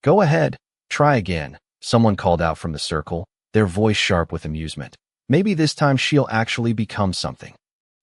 Go ahead, try again, someone called out from the circle, their voice sharp with amusement. Maybe this time she'll actually become something.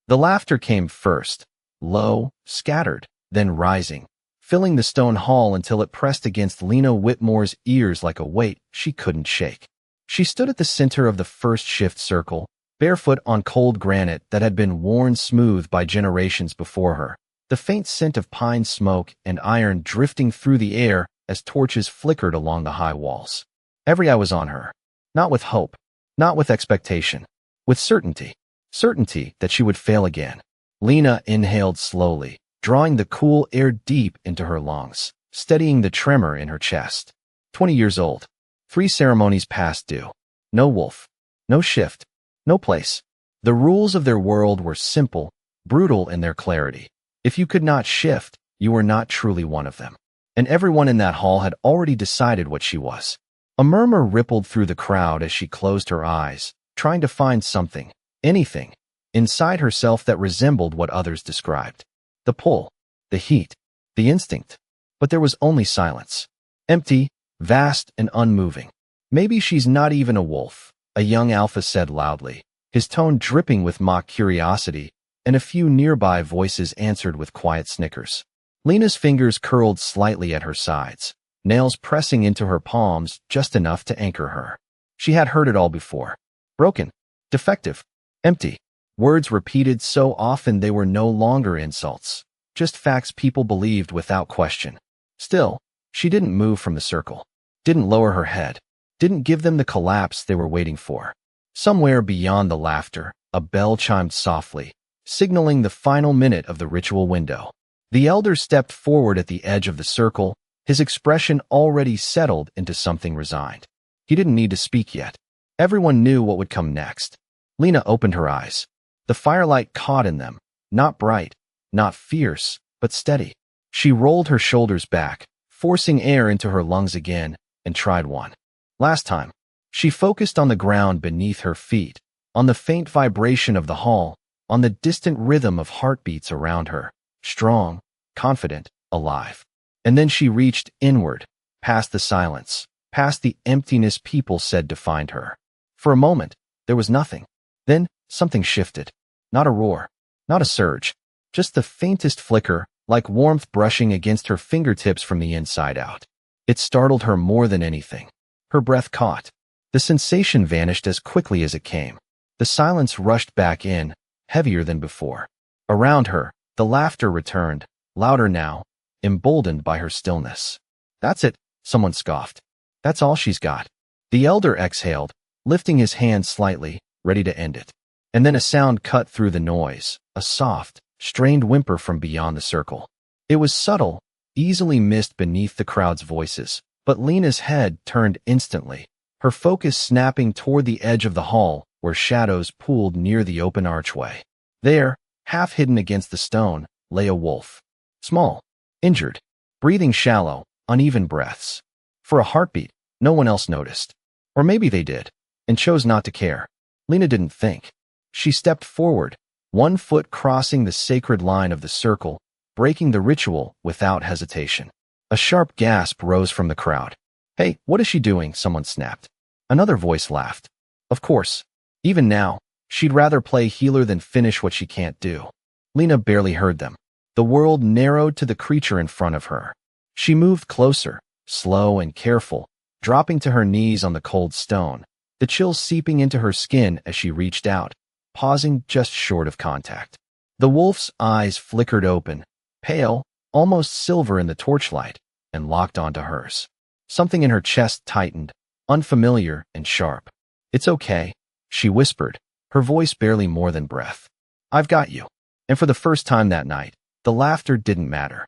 The laughter came first, low, scattered, then rising, filling the stone hall until it pressed against Lena Whitmore's ears like a weight she couldn't shake. She stood at the center of the first shift circle, barefoot on cold granite that had been worn smooth by generations before her, the faint scent of pine smoke and iron drifting through the air as torches flickered along the high walls. Every eye was on her, not with hope, not with expectation, with certainty. Certainty that she would fail again. Lena inhaled slowly, drawing the cool air deep into her lungs, steadying the tremor in her chest. 20 years old. 3 ceremonies past due. No wolf. No shift. No place. The rules of their world were simple, brutal in their clarity. If you could not shift, you were not truly one of them. And everyone in that hall had already decided what she was. A murmur rippled through the crowd as she closed her eyes, trying to find something, anything, inside herself that resembled what others described. The pull, the heat, the instinct. But there was only silence. Empty, vast, and unmoving. Maybe she's not even a wolf, a young alpha said loudly, his tone dripping with mock curiosity, and a few nearby voices answered with quiet snickers. Lena's fingers curled slightly at her sides, nails pressing into her palms just enough to anchor her. She had heard it all before. Broken, defective, empty. Words repeated so often they were no longer insults, just facts people believed without question. Still, she didn't move from the circle, didn't lower her head, didn't give them the collapse they were waiting for. Somewhere beyond the laughter, a bell chimed softly, signaling the final minute of the ritual window. The elder stepped forward at the edge of the circle, his expression already settled into something resigned. He didn't need to speak yet. Everyone knew what would come next. Lena opened her eyes. The firelight caught in them, not bright, not fierce, but steady. She rolled her shoulders back, forcing air into her lungs again, and tried one. Last time, she focused on the ground beneath her feet, on the faint vibration of the hall, on the distant rhythm of heartbeats around her, strong, confident, alive. And then she reached inward, past the silence, past the emptiness people said defined her. For a moment, there was nothing. Then, something shifted. Not a roar, not a surge, just the faintest flicker, like warmth brushing against her fingertips from the inside out. It startled her more than anything. Her breath caught. The sensation vanished as quickly as it came. The silence rushed back in, heavier than before. Around her, the laughter returned, louder now, emboldened by her stillness. That's it, someone scoffed. That's all she's got. The elder exhaled, lifting his hand slightly, ready to end it. And then a sound cut through the noise, a soft, strained whimper from beyond the circle. It was subtle, easily missed beneath the crowd's voices, but Lena's head turned instantly, her focus snapping toward the edge of the hall where shadows pooled near the open archway. There, half hidden against the stone, lay a wolf. Small, injured, breathing shallow, uneven breaths. For a heartbeat, no one else noticed. Or maybe they did, and chose not to care. Lena didn't think. She stepped forward, one foot crossing the sacred line of the circle, breaking the ritual without hesitation. A sharp gasp rose from the crowd. Hey, what is she doing? Someone snapped. Another voice laughed. Of course. Even now, she'd rather play healer than finish what she can't do. Lena barely heard them. The world narrowed to the creature in front of her. She moved closer, slow and careful, dropping to her knees on the cold stone, the chill seeping into her skin as she reached out, pausing just short of contact. The wolf's eyes flickered open, pale, almost silver in the torchlight, and locked onto hers. Something in her chest tightened, unfamiliar and sharp. It's okay, she whispered, her voice barely more than breath. I've got you. And for the first time that night, the laughter didn't matter.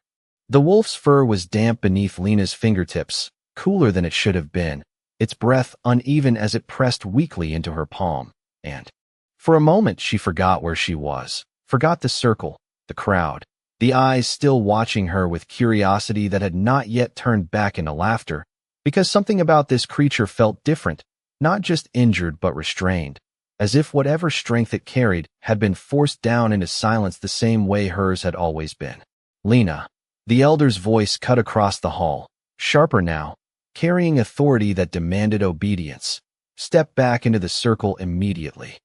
The wolf's fur was damp beneath Lena's fingertips, cooler than it should have been, its breath uneven as it pressed weakly into her palm, and for a moment she forgot where she was, forgot the circle, the crowd, the eyes still watching her with curiosity that had not yet turned back into laughter, because something about this creature felt different, not just injured but restrained, as if whatever strength it carried had been forced down into silence the same way hers had always been. Lena. The elder's voice cut across the hall, sharper now, carrying authority that demanded obedience, stepped back into the circle immediately.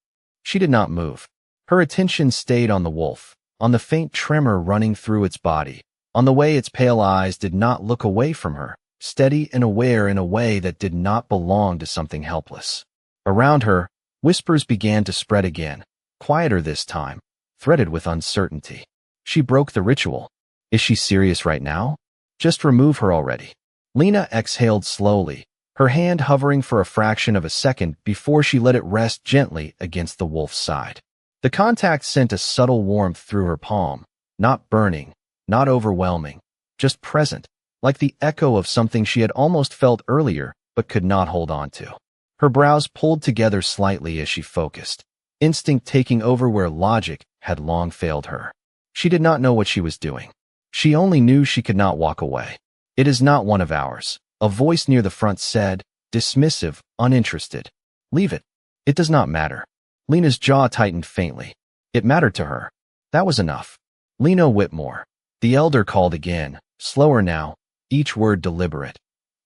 She did not move. Her attention stayed on the wolf, on the faint tremor running through its body, on the way its pale eyes did not look away from her, steady and aware in a way that did not belong to something helpless. Around her, whispers began to spread again, quieter this time, threaded with uncertainty. She broke the ritual. Is she serious right now? Just remove her already. Lena exhaled slowly, her hand hovering for a fraction of a second before she let it rest gently against the wolf's side. The contact sent a subtle warmth through her palm, not burning, not overwhelming, just present, like the echo of something she had almost felt earlier but could not hold on to. Her brows pulled together slightly as she focused, instinct taking over where logic had long failed her. She did not know what she was doing. She only knew she could not walk away. It is not one of ours, a voice near the front said, dismissive, uninterested. Leave it. It does not matter. Lena's jaw tightened faintly. It mattered to her. That was enough. Lena Whitmore. The elder called again, slower now, each word deliberate.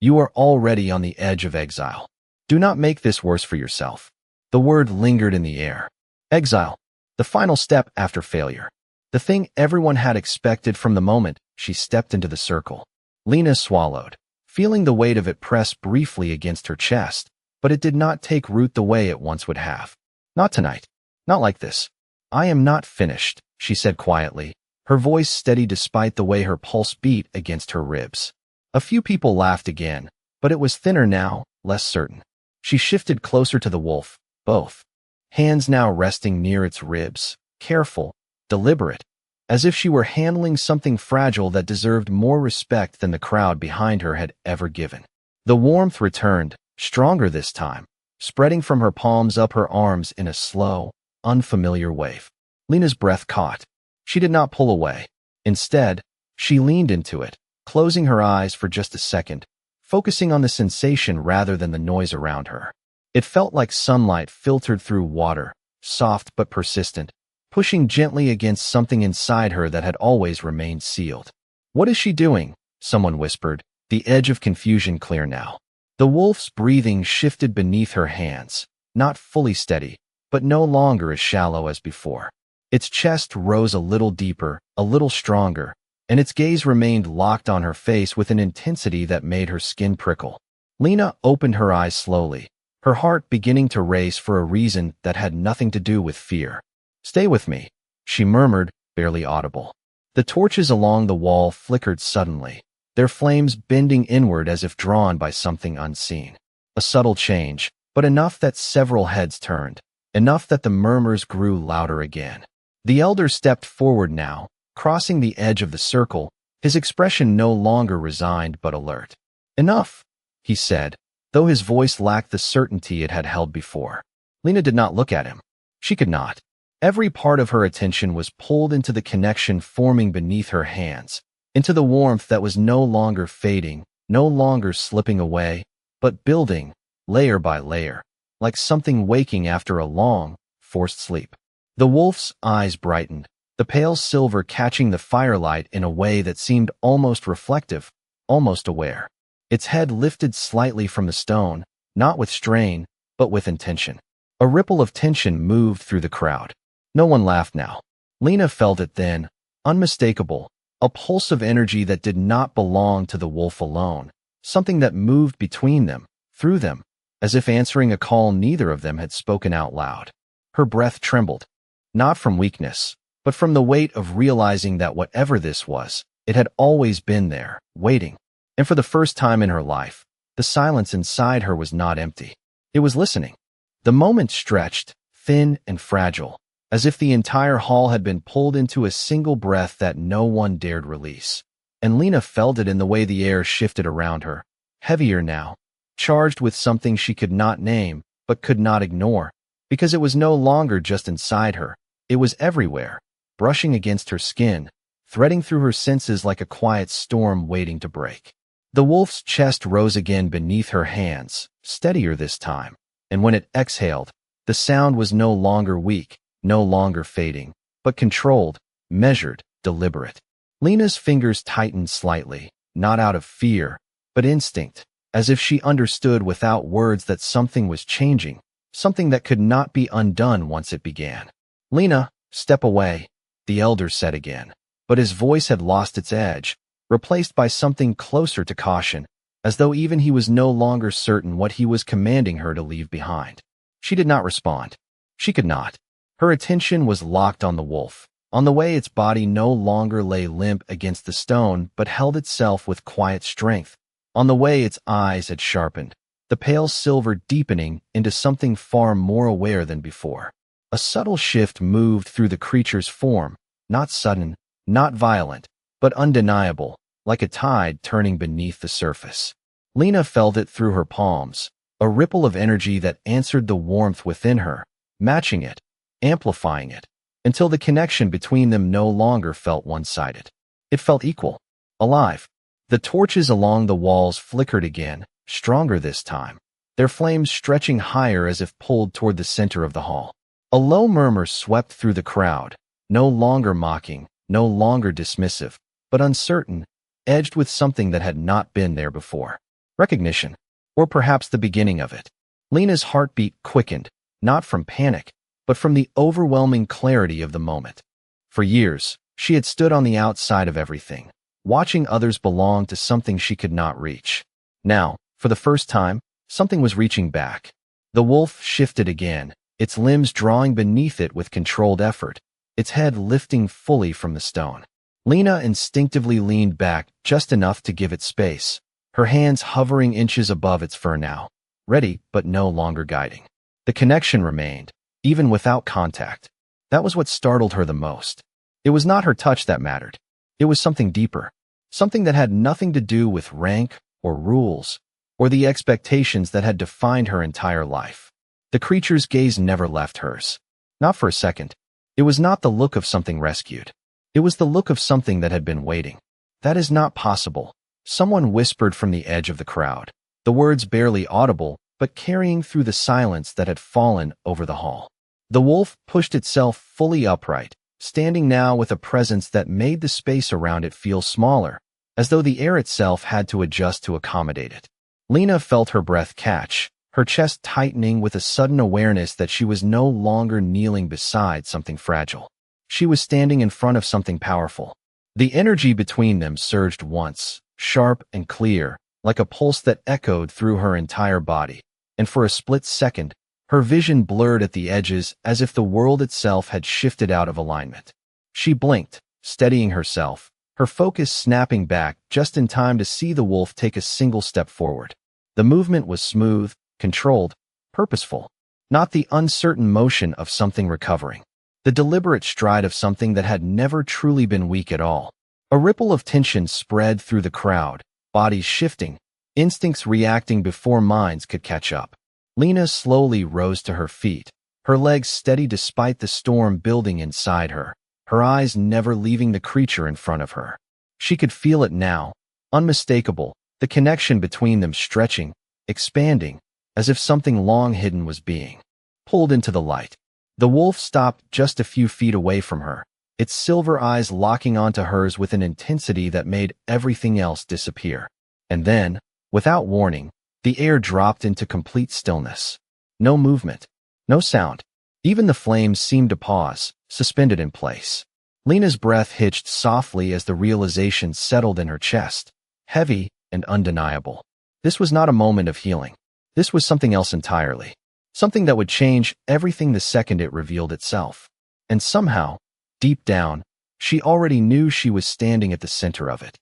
You are already on the edge of exile. Do not make this worse for yourself. The word lingered in the air. Exile. The final step after failure. The thing everyone had expected from the moment she stepped into the circle. Lena swallowed, feeling the weight of it press briefly against her chest, but it did not take root the way it once would have. Not tonight. Not like this. I am not finished, she said quietly, her voice steady despite the way her pulse beat against her ribs. A few people laughed again, but it was thinner now, less certain. She shifted closer to the wolf, both hands now resting near its ribs, careful, deliberate, as if she were handling something fragile that deserved more respect than the crowd behind her had ever given. The warmth returned, stronger this time, spreading from her palms up her arms in a slow, unfamiliar wave. Lena's breath caught. She did not pull away. Instead, she leaned into it, closing her eyes for just a second, focusing on the sensation rather than the noise around her. It felt like sunlight filtered through water, soft but persistent, pushing gently against something inside her that had always remained sealed. What is she doing? Someone whispered, the edge of confusion clear now. The wolf's breathing shifted beneath her hands, not fully steady, but no longer as shallow as before. Its chest rose a little deeper, a little stronger, and its gaze remained locked on her face with an intensity that made her skin prickle. Lena opened her eyes slowly, her heart beginning to race for a reason that had nothing to do with fear. Stay with me, she murmured, barely audible. The torches along the wall flickered suddenly, their flames bending inward as if drawn by something unseen. A subtle change, but enough that several heads turned, enough that the murmurs grew louder again. The elder stepped forward now, crossing the edge of the circle, his expression no longer resigned but alert. Enough, he said, though his voice lacked the certainty it had held before. Lena did not look at him. She could not. Every part of her attention was pulled into the connection forming beneath her hands, into the warmth that was no longer fading, no longer slipping away, but building, layer by layer, like something waking after a long, forced sleep. The wolf's eyes brightened, the pale silver catching the firelight in a way that seemed almost reflective, almost aware. Its head lifted slightly from the stone, not with strain, but with intention. A ripple of tension moved through the crowd. No one laughed now. Lena felt it then, unmistakable, a pulse of energy that did not belong to the wolf alone, something that moved between them, through them, as if answering a call neither of them had spoken out loud. Her breath trembled, not from weakness, but from the weight of realizing that whatever this was, it had always been there, waiting. And for the first time in her life, the silence inside her was not empty. It was listening. The moment stretched, thin and fragile, as if the entire hall had been pulled into a single breath that no one dared release. And Lena felt it in the way the air shifted around her, heavier now, charged with something she could not name, but could not ignore, because it was no longer just inside her, it was everywhere, brushing against her skin, threading through her senses like a quiet storm waiting to break. The wolf's chest rose again beneath her hands, steadier this time, and when it exhaled, the sound was no longer weak, no longer fading, but controlled, measured, deliberate. Lena's fingers tightened slightly, not out of fear, but instinct, as if she understood without words that something was changing, something that could not be undone once it began. "Lena, step away," the elder said again, but his voice had lost its edge, replaced by something closer to caution, as though even he was no longer certain what he was commanding her to leave behind. She did not respond. She could not. Her attention was locked on the wolf, on the way its body no longer lay limp against the stone but held itself with quiet strength, on the way its eyes had sharpened, the pale silver deepening into something far more aware than before. A subtle shift moved through the creature's form, not sudden, not violent, but undeniable, like a tide turning beneath the surface. Lena felt it through her palms, a ripple of energy that answered the warmth within her, matching it, amplifying it, until the connection between them no longer felt one-sided. It felt equal, alive. The torches along the walls flickered again, stronger this time, their flames stretching higher as if pulled toward the center of the hall. A low murmur swept through the crowd, no longer mocking, no longer dismissive, but uncertain, edged with something that had not been there before. Recognition, or perhaps the beginning of it. Lena's heartbeat quickened, not from panic, but from the overwhelming clarity of the moment. For years, she had stood on the outside of everything, watching others belong to something she could not reach. Now, for the first time, something was reaching back. The wolf shifted again, its limbs drawing beneath it with controlled effort, its head lifting fully from the stone. Lena instinctively leaned back just enough to give it space, her hands hovering inches above its fur now, ready but no longer guiding. The connection remained, even without contact. That was what startled her the most. It was not her touch that mattered. It was something deeper, something that had nothing to do with rank or rules, or the expectations that had defined her entire life. The creature's gaze never left hers. Not for a second. It was not the look of something rescued. It was the look of something that had been waiting. "That is not possible," someone whispered from the edge of the crowd, the words barely audible, but carrying through the silence that had fallen over the hall. The wolf pushed itself fully upright, standing now with a presence that made the space around it feel smaller, as though the air itself had to adjust to accommodate it. Lena felt her breath catch, her chest tightening with a sudden awareness that she was no longer kneeling beside something fragile. She was standing in front of something powerful. The energy between them surged once, sharp and clear, like a pulse that echoed through her entire body, and for a split second, her vision blurred at the edges as if the world itself had shifted out of alignment. She blinked, steadying herself, her focus snapping back just in time to see the wolf take a single step forward. The movement was smooth, controlled, purposeful, not the uncertain motion of something recovering. The deliberate stride of something that had never truly been weak at all. A ripple of tension spread through the crowd, bodies shifting, instincts reacting before minds could catch up. Lena slowly rose to her feet, her legs steady despite the storm building inside her, her eyes never leaving the creature in front of her. She could feel it now, unmistakable, the connection between them stretching, expanding, as if something long hidden was being pulled into the light. The wolf stopped just a few feet away from her, its silver eyes locking onto hers with an intensity that made everything else disappear. And then, without warning, the air dropped into complete stillness. No movement, no sound. Even the flames seemed to pause, suspended in place. Lena's breath hitched softly as the realization settled in her chest, heavy and undeniable. This was not a moment of healing. This was something else entirely. Something that would change everything the second it revealed itself. And somehow, deep down, she already knew she was standing at the center of it.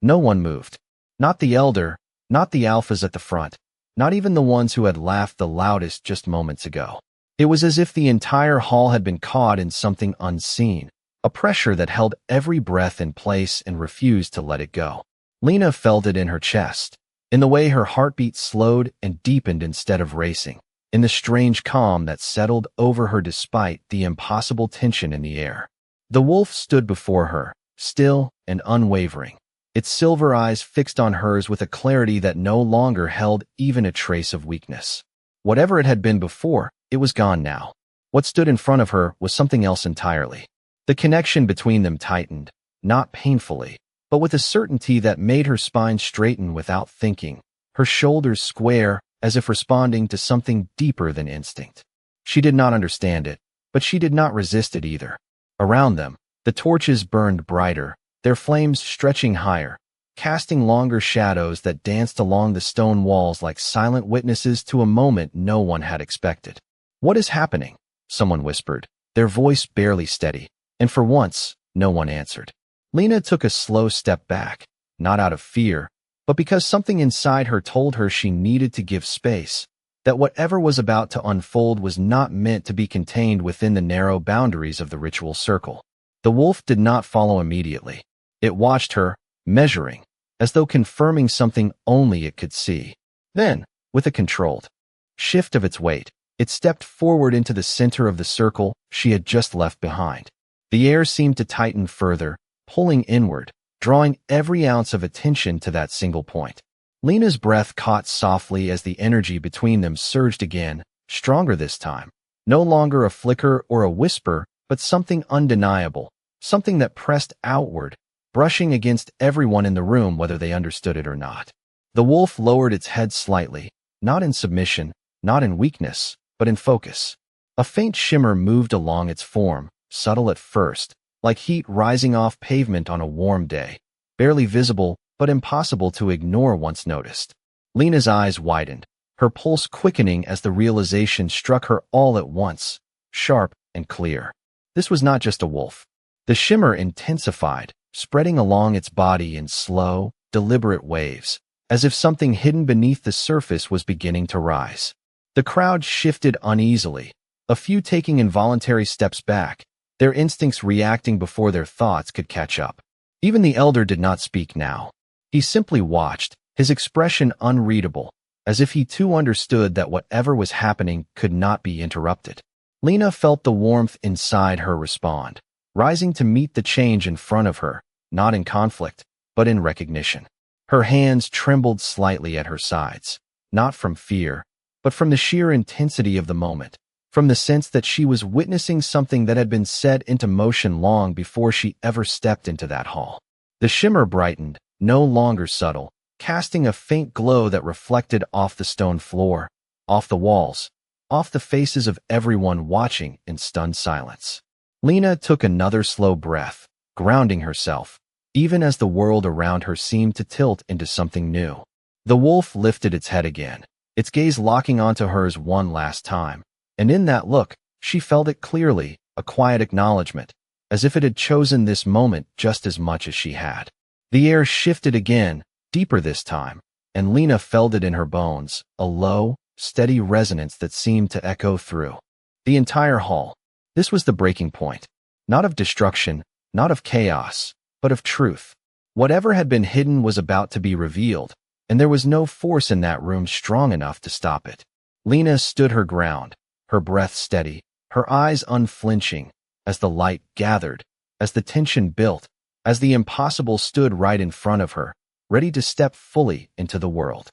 No one moved. Not the elder, not the alphas at the front, not even the ones who had laughed the loudest just moments ago. It was as if the entire hall had been caught in something unseen, a pressure that held every breath in place and refused to let it go. Lena felt it in her chest, in the way her heartbeat slowed and deepened instead of racing, in the strange calm that settled over her despite the impossible tension in the air. The wolf stood before her, still and unwavering, its silver eyes fixed on hers with a clarity that no longer held even a trace of weakness. Whatever it had been before, it was gone now. What stood in front of her was something else entirely. The connection between them tightened, not painfully, but with a certainty that made her spine straighten without thinking, her shoulders square, as if responding to something deeper than instinct. She did not understand it, but she did not resist it either. Around them, the torches burned brighter, their flames stretching higher, casting longer shadows that danced along the stone walls like silent witnesses to a moment no one had expected. "What is happening?" someone whispered, their voice barely steady, and for once, no one answered. Lena took a slow step back, not out of fear, but because something inside her told her she needed to give space, that whatever was about to unfold was not meant to be contained within the narrow boundaries of the ritual circle. The wolf did not follow immediately. It watched her, measuring, as though confirming something only it could see. Then, with a controlled shift of its weight, it stepped forward into the center of the circle she had just left behind. The air seemed to tighten further, pulling inward, drawing every ounce of attention to that single point. Lena's breath caught softly as the energy between them surged again, stronger this time. No longer a flicker or a whisper, but something undeniable, something that pressed outward, brushing against everyone in the room whether they understood it or not. The wolf lowered its head slightly, not in submission, not in weakness, but in focus. A faint shimmer moved along its form, subtle at first, like heat rising off pavement on a warm day, barely visible but impossible to ignore once noticed. Lena's eyes widened, her pulse quickening as the realization struck her all at once, sharp and clear. This was not just a wolf. The shimmer intensified, spreading along its body in slow, deliberate waves, as if something hidden beneath the surface was beginning to rise. The crowd shifted uneasily, a few taking involuntary steps back, their instincts reacting before their thoughts could catch up. Even the elder did not speak now. He simply watched, his expression unreadable, as if he too understood that whatever was happening could not be interrupted. Lena felt the warmth inside her respond, rising to meet the change in front of her, not in conflict, but in recognition. Her hands trembled slightly at her sides, not from fear, but from the sheer intensity of the moment, from the sense that she was witnessing something that had been set into motion long before she ever stepped into that hall. The shimmer brightened, no longer subtle, casting a faint glow that reflected off the stone floor, off the walls, off the faces of everyone watching in stunned silence. Lena took another slow breath, grounding herself, even as the world around her seemed to tilt into something new. The wolf lifted its head again, its gaze locking onto hers one last time. And in that look, she felt it clearly, a quiet acknowledgement, as if it had chosen this moment just as much as she had. The air shifted again, deeper this time, and Lena felt it in her bones, a low, steady resonance that seemed to echo through the entire hall. This was the breaking point, not of destruction, not of chaos, but of truth. Whatever had been hidden was about to be revealed, and there was no force in that room strong enough to stop it. Lena stood her ground, her breath steady, her eyes unflinching, as the light gathered, as the tension built, as the impossible stood right in front of her, ready to step fully into the world.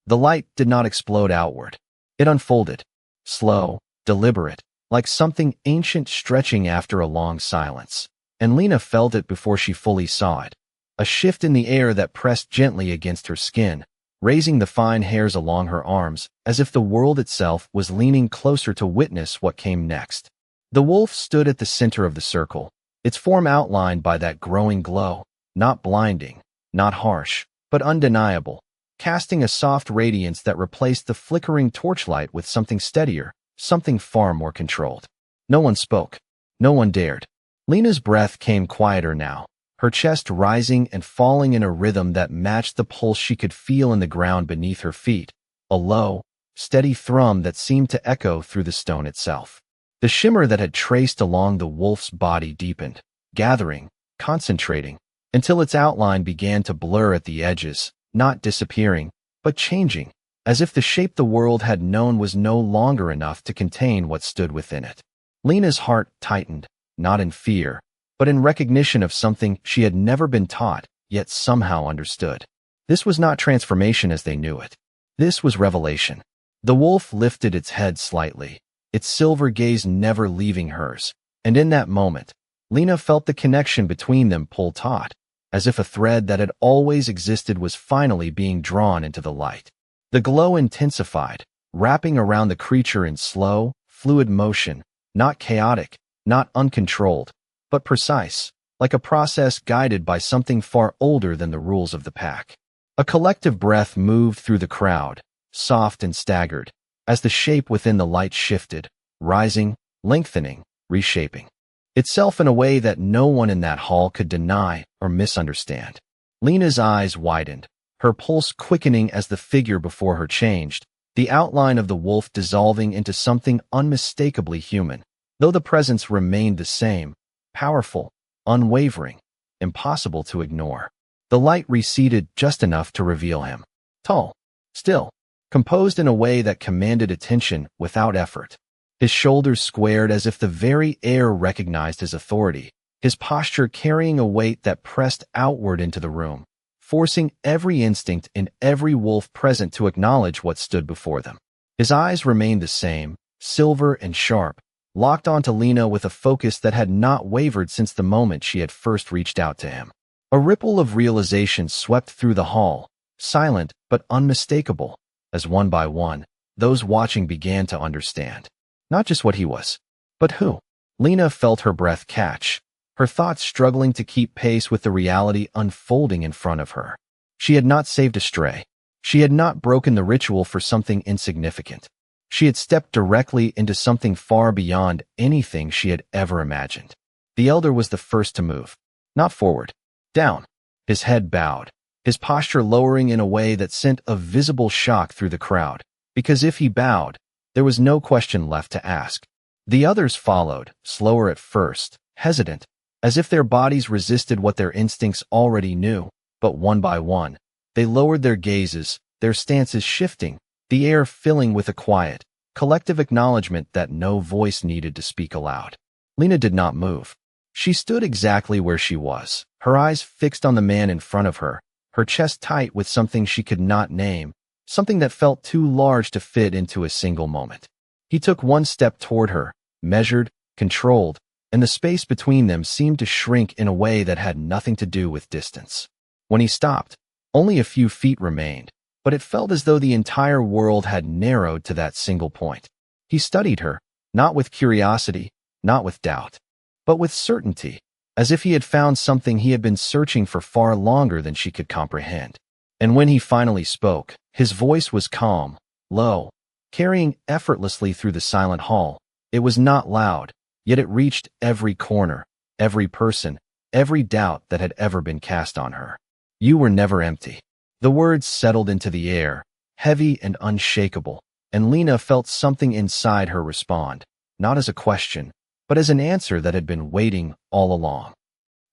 The light did not explode outward. It unfolded, slow, deliberate, like something ancient stretching after a long silence. And Lena felt it before she fully saw it. A shift in the air that pressed gently against her skin, raising the fine hairs along her arms, as if the world itself was leaning closer to witness what came next. The wolf stood at the center of the circle, its form outlined by that growing glow, not blinding, not harsh, but undeniable, casting a soft radiance that replaced the flickering torchlight with something steadier, something far more controlled. No one spoke. No one dared. Lena's breath came quieter now, her chest rising and falling in a rhythm that matched the pulse she could feel in the ground beneath her feet, a low, steady thrum that seemed to echo through the stone itself. The shimmer that had traced along the wolf's body deepened, gathering, concentrating, until its outline began to blur at the edges, not disappearing, but changing, as if the shape the world had known was no longer enough to contain what stood within it. Lena's heart tightened, not in fear, but in recognition of something she had never been taught, yet somehow understood. This was not transformation as they knew it. This was revelation. The wolf lifted its head slightly, its silver gaze never leaving hers, and in that moment, Lena felt the connection between them pull taut, as if a thread that had always existed was finally being drawn into the light. The glow intensified, wrapping around the creature in slow, fluid motion, not chaotic, not uncontrolled, but precise, like a process guided by something far older than the rules of the pack. A collective breath moved through the crowd, soft and staggered, as the shape within the light shifted, rising, lengthening, reshaping itself in a way that no one in that hall could deny or misunderstand. Lena's eyes widened, her pulse quickening as the figure before her changed, the outline of the wolf dissolving into something unmistakably human, though the presence remained the same, powerful, unwavering, impossible to ignore. The light receded just enough to reveal him. Tall, still, composed in a way that commanded attention without effort. His shoulders squared as if the very air recognized his authority, his posture carrying a weight that pressed outward into the room, forcing every instinct in every wolf present to acknowledge what stood before them. His eyes remained the same, silver and sharp, locked onto Lena with a focus that had not wavered since the moment she had first reached out to him. A ripple of realization swept through the hall, silent but unmistakable, as one by one, those watching began to understand. Not just what he was, but who. Lena felt her breath catch, her thoughts struggling to keep pace with the reality unfolding in front of her. She had not saved a stray. She had not broken the ritual for something insignificant. She had stepped directly into something far beyond anything she had ever imagined. The elder was the first to move. Not forward. Down. His head bowed, his posture lowering in a way that sent a visible shock through the crowd, because if he bowed, there was no question left to ask. The others followed, slower at first, hesitant, as if their bodies resisted what their instincts already knew, but one by one, they lowered their gazes, their stances shifting, the air filling with a quiet, collective acknowledgement that no voice needed to speak aloud. Lena did not move. She stood exactly where she was, her eyes fixed on the man in front of her, her chest tight with something she could not name, something that felt too large to fit into a single moment. He took one step toward her, measured, controlled, and the space between them seemed to shrink in a way that had nothing to do with distance. When he stopped, only a few feet remained, but it felt as though the entire world had narrowed to that single point. He studied her, not with curiosity, not with doubt, but with certainty, as if he had found something he had been searching for far longer than she could comprehend. And when he finally spoke, his voice was calm, low, carrying effortlessly through the silent hall. It was not loud, yet it reached every corner, every person, every doubt that had ever been cast on her. You were never empty. The words settled into the air, heavy and unshakable, and Lena felt something inside her respond, not as a question, but as an answer that had been waiting all along.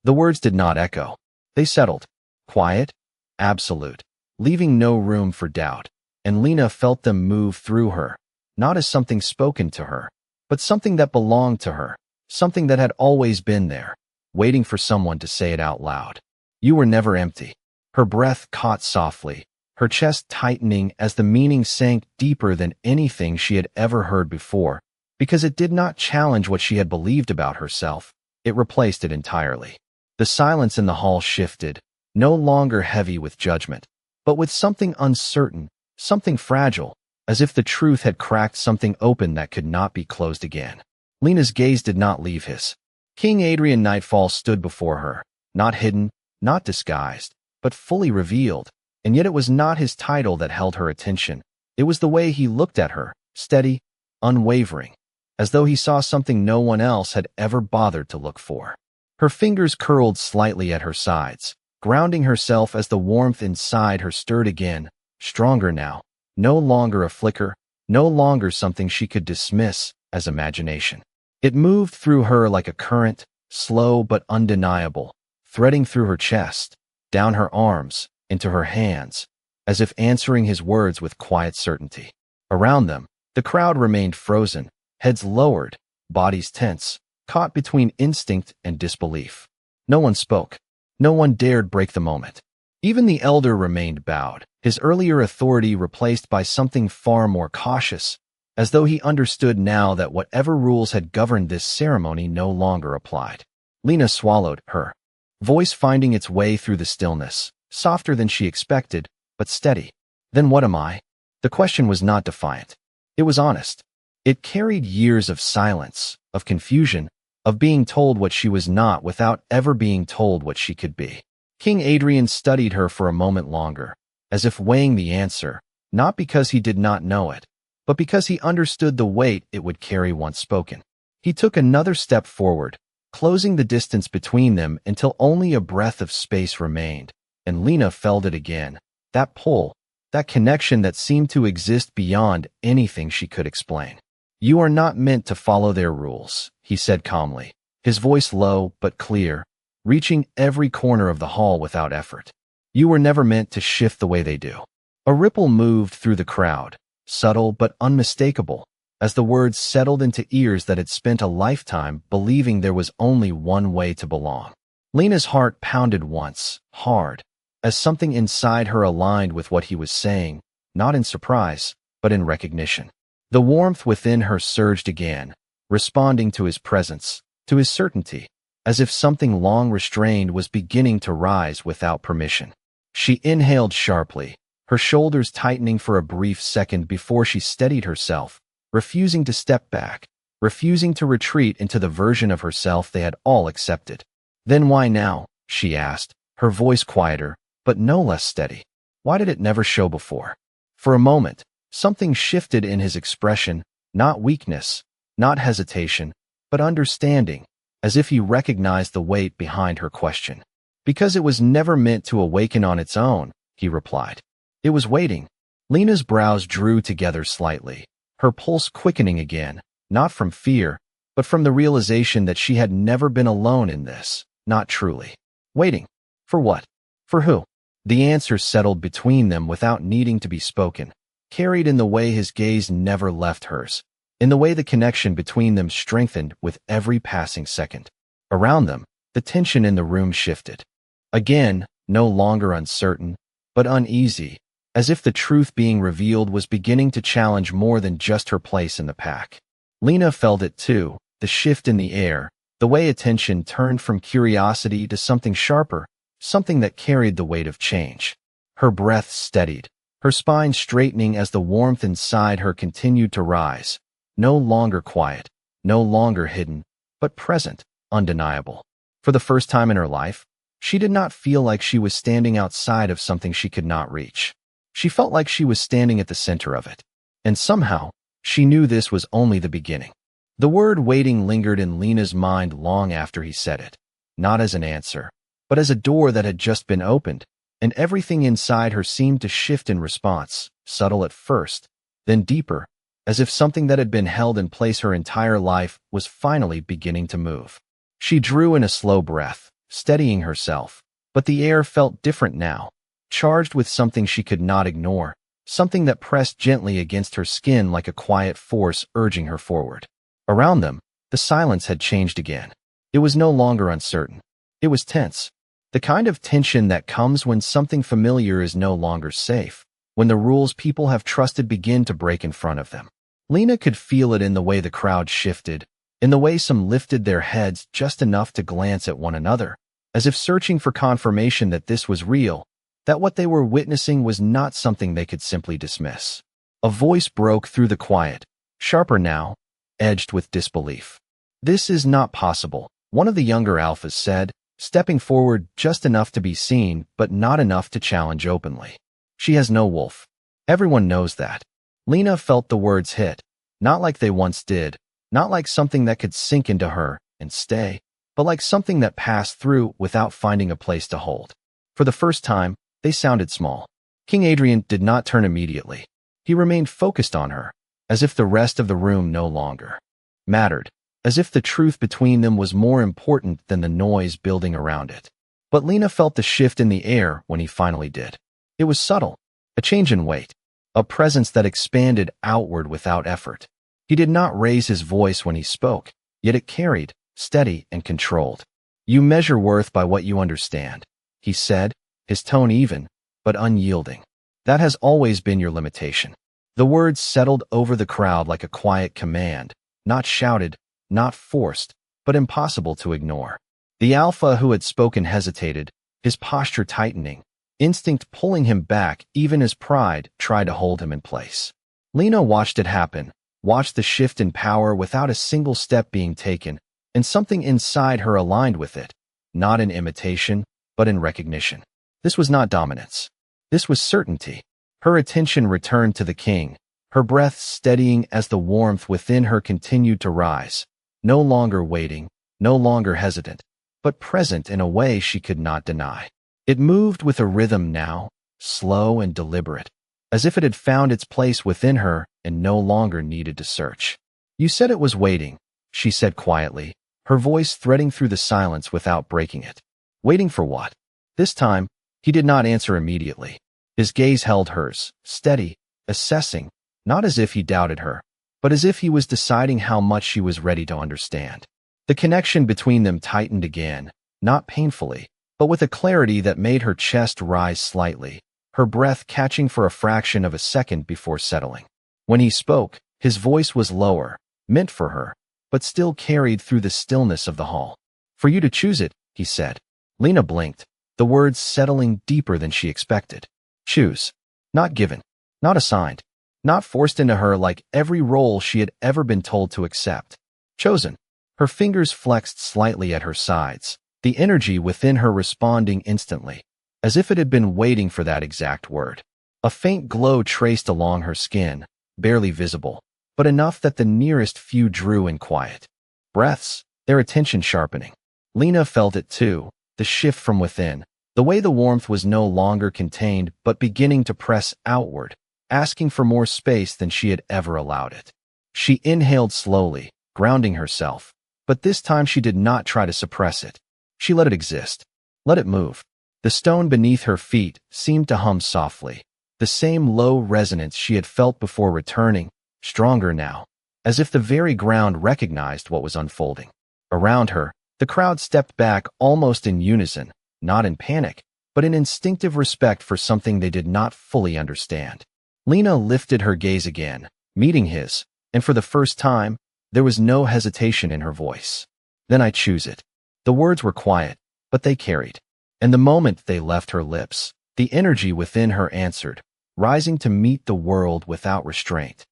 The words did not echo. They settled, quiet, absolute, leaving no room for doubt, and Lena felt them move through her, not as something spoken to her, but something that belonged to her, something that had always been there, waiting for someone to say it out loud. You were never empty. Her breath caught softly, her chest tightening as the meaning sank deeper than anything she had ever heard before, because it did not challenge what she had believed about herself, it replaced it entirely. The silence in the hall shifted, no longer heavy with judgment, but with something uncertain, something fragile, as if the truth had cracked something open that could not be closed again. Lena's gaze did not leave his. King Adrian Nightfall stood before her, not hidden, not disguised, but fully revealed, and yet it was not his title that held her attention. It was the way he looked at her, steady, unwavering, as though he saw something no one else had ever bothered to look for. Her fingers curled slightly at her sides, grounding herself as the warmth inside her stirred again, stronger now, no longer a flicker, no longer something she could dismiss as imagination. It moved through her like a current, slow but undeniable, threading through her chest, down her arms, into her hands, as if answering his words with quiet certainty. Around them, the crowd remained frozen, heads lowered, bodies tense, caught between instinct and disbelief. No one spoke. No one dared break the moment. Even the elder remained bowed, his earlier authority replaced by something far more cautious, as though he understood now that whatever rules had governed this ceremony no longer applied. Lena swallowed, her voice finding its way through the stillness, softer than she expected, but steady. Then what am I? The question was not defiant. It was honest. It carried years of silence, of confusion, of being told what she was not without ever being told what she could be. King Adrian studied her for a moment longer, as if weighing the answer, not because he did not know it, but because he understood the weight it would carry once spoken. He took another step forward, closing the distance between them until only a breath of space remained, and Lena felt it again, that pull, that connection that seemed to exist beyond anything she could explain. "You are not meant to follow their rules," he said calmly, his voice low but clear, reaching every corner of the hall without effort. "You were never meant to shift the way they do." A ripple moved through the crowd, subtle but unmistakable, as the words settled into ears that had spent a lifetime believing there was only one way to belong. Lena's heart pounded once, hard, as something inside her aligned with what he was saying, not in surprise, but in recognition. The warmth within her surged again, responding to his presence, to his certainty, as if something long restrained was beginning to rise without permission. She inhaled sharply, her shoulders tightening for a brief second before she steadied herself, refusing to step back, refusing to retreat into the version of herself they had all accepted. "Then why now?" she asked, her voice quieter, but no less steady. "Why did it never show before?" For a moment, something shifted in his expression, not weakness, not hesitation, but understanding, as if he recognized the weight behind her question. "Because it was never meant to awaken on its own," he replied. "It was waiting." Lena's brows drew together slightly, her pulse quickening again, not from fear, but from the realization that she had never been alone in this, not truly. Waiting. For what? For who? The answer settled between them without needing to be spoken, carried in the way his gaze never left hers, in the way the connection between them strengthened with every passing second. Around them, the tension in the room shifted. Again, no longer uncertain, but uneasy, as if the truth being revealed was beginning to challenge more than just her place in the pack. Lena felt it too, the shift in the air, the way attention turned from curiosity to something sharper, something that carried the weight of change. Her breath steadied, her spine straightening as the warmth inside her continued to rise, no longer quiet, no longer hidden, but present, undeniable. For the first time in her life, she did not feel like she was standing outside of something she could not reach. She felt like she was standing at the center of it. And somehow, she knew this was only the beginning. The word waiting lingered in Lena's mind long after he said it, not as an answer, but as a door that had just been opened, and everything inside her seemed to shift in response, subtle at first, then deeper, as if something that had been held in place her entire life was finally beginning to move. She drew in a slow breath, steadying herself, but the air felt different now, charged with something she could not ignore, something that pressed gently against her skin like a quiet force urging her forward. Around them, the silence had changed again. It was no longer uncertain. It was tense. The kind of tension that comes when something familiar is no longer safe, when the rules people have trusted begin to break in front of them. Lena could feel it in the way the crowd shifted, in the way some lifted their heads just enough to glance at one another, as if searching for confirmation that this was real, that what they were witnessing was not something they could simply dismiss. A voice broke through the quiet, sharper now, edged with disbelief. "This is not possible," one of the younger alphas said, stepping forward just enough to be seen, but not enough to challenge openly. "She has no wolf. Everyone knows that." Lena felt the words hit, not like they once did, not like something that could sink into her and stay, but like something that passed through without finding a place to hold. For the first time, they sounded small. King Adrian did not turn immediately. He remained focused on her, as if the rest of the room no longer mattered, as if the truth between them was more important than the noise building around it. But Lena felt the shift in the air when he finally did. It was subtle, a change in weight, a presence that expanded outward without effort. He did not raise his voice when he spoke, yet it carried, steady and controlled. "You measure worth by what you understand," he said, his tone even, but unyielding. "That has always been your limitation." The words settled over the crowd like a quiet command, not shouted, not forced, but impossible to ignore. The alpha who had spoken hesitated, his posture tightening, instinct pulling him back even as pride tried to hold him in place. Lena watched it happen, watched the shift in power without a single step being taken, and something inside her aligned with it, not in imitation, but in recognition. This was not dominance. This was certainty. Her attention returned to the king, her breath steadying as the warmth within her continued to rise, no longer waiting, no longer hesitant, but present in a way she could not deny. It moved with a rhythm now, slow and deliberate, as if it had found its place within her and no longer needed to search. "You said it was waiting," she said quietly, her voice threading through the silence without breaking it. Waiting for what? This time, he did not answer immediately. His gaze held hers, steady, assessing, not as if he doubted her, but as if he was deciding how much she was ready to understand. The connection between them tightened again, not painfully, but with a clarity that made her chest rise slightly, her breath catching for a fraction of a second before settling. When he spoke, his voice was lower, meant for her, but still carried through the stillness of the hall. "For you to choose it," he said. Lena blinked, the words settling deeper than she expected. Choose. Not given. Not assigned. Not forced into her like every role she had ever been told to accept. Chosen. Her fingers flexed slightly at her sides, the energy within her responding instantly, as if it had been waiting for that exact word. A faint glow traced along her skin, barely visible, but enough that the nearest few drew in quiet. Breaths, their attention sharpening. Lena felt it too, the shift from within, the way the warmth was no longer contained but beginning to press outward, asking for more space than she had ever allowed it. She inhaled slowly, grounding herself, but this time she did not try to suppress it. She let it exist. Let it move. The stone beneath her feet seemed to hum softly, the same low resonance she had felt before returning, stronger now, as if the very ground recognized what was unfolding. Around her, the crowd stepped back almost in unison, not in panic, but in instinctive respect for something they did not fully understand. Lena lifted her gaze again, meeting his, and for the first time, there was no hesitation in her voice. "Then I choose it." The words were quiet, but they carried. And the moment they left her lips, the energy within her answered, rising to meet the world without restraint.